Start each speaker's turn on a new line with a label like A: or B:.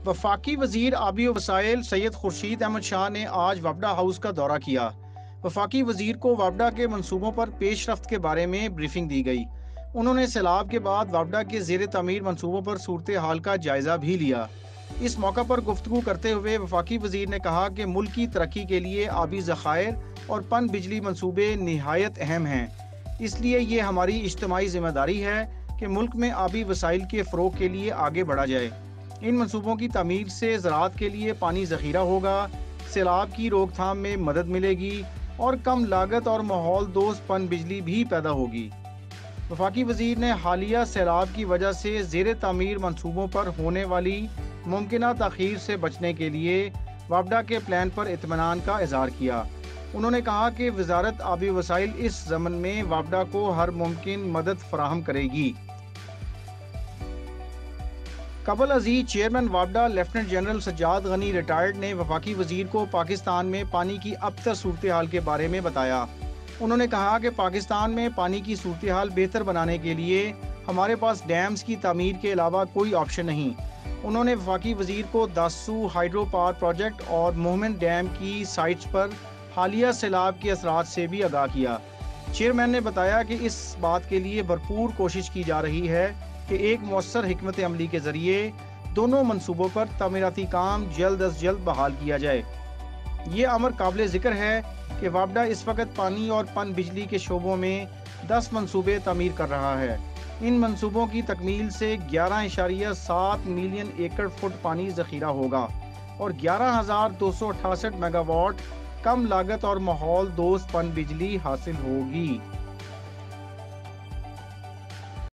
A: वफाकी वजीर आबी वसाइल सैयद खुर्शीद अहमद शाह ने आज वापडा हाउस का दौरा किया। वफाकी वजीर को वापडा के मंसूबों पर पेशरफ्त के बारे में ब्रीफिंग दी गई। उन्होंने सैलाब के बाद वापडा के ज़ेर तमीर मंसूबों पर सूरत हाल का जायज़ा भी लिया। इस मौका पर गुफ्तगू करते हुए वफाकी वजीर ने कहा कि मुल्क की तरक्की के लिए आबी ज़खायर और पन बिजली मंसूबे निहायत अहम हैं। इसलिए ये हमारी इज्तिमाई जिम्मेदारी है कि मुल्क में आबी वसाइल के फ़रोग के लिए आगे बढ़ा जाए। इन मंसूबों की तामीर से ज़राअत के लिए पानी ज़ख़ीरा होगा, सैलाब की रोकथाम में मदद मिलेगी और कम लागत और माहौल दोस्त पन बिजली भी पैदा होगी। वफाकी वजीर ने हालिया सैलाब की वजह से ज़ेर तामीर मंसूबों पर होने वाली मुमकिना ताख़ीर से बचने के लिए वापडा के प्लान पर इत्मीनान का इज़हार किया। उन्होंने कहा कि वजारत आबी वसाइल इस ज़मन में वापडा को हर मुमकिन मदद फराहम करेगी। कबल अजीज चेयरमैन वापडा lieutenant general Sajjad Gani retired ने वफाकी वजीर को पाकिस्तान में पानी की अबतर सूरत हाल के बारे में बताया। उन्होंने कहा कि पाकिस्तान में पानी की सूरत हाल बेहतर बनाने के लिए हमारे पास डैम्स की तामीर के अलावा कोई ऑप्शन नहीं। उन्होंने वफाकी वजीर को दासू हाइड्रो पावर प्रोजेक्ट और मोहम्मद डैम की साइट्स पर हालिया सैलाब के असरात से भी आगाह किया। चेयरमैन ने बताया कि इस बात के लिए भरपूर कोशिश की जा रही है कि एक मौसर हिकमत अमली के जरिए दोनों मंसूबों पर तमीराती काम जल्द अज जल्द बहाल किया जाए। ये अमर काबिल ज़िक्र है कि वापडा इस वक्त पानी और पन बिजली के शोबों में 10 मंसूबे तमीर कर रहा है। इन मंसूबों की तकमील से 11.7 मिलियन एकड़ फुट पानी ज़ख़ीरा होगा और 11,268 मेगावाट कम लागत और माहौल दोस्त पन बिजली हासिल होगी।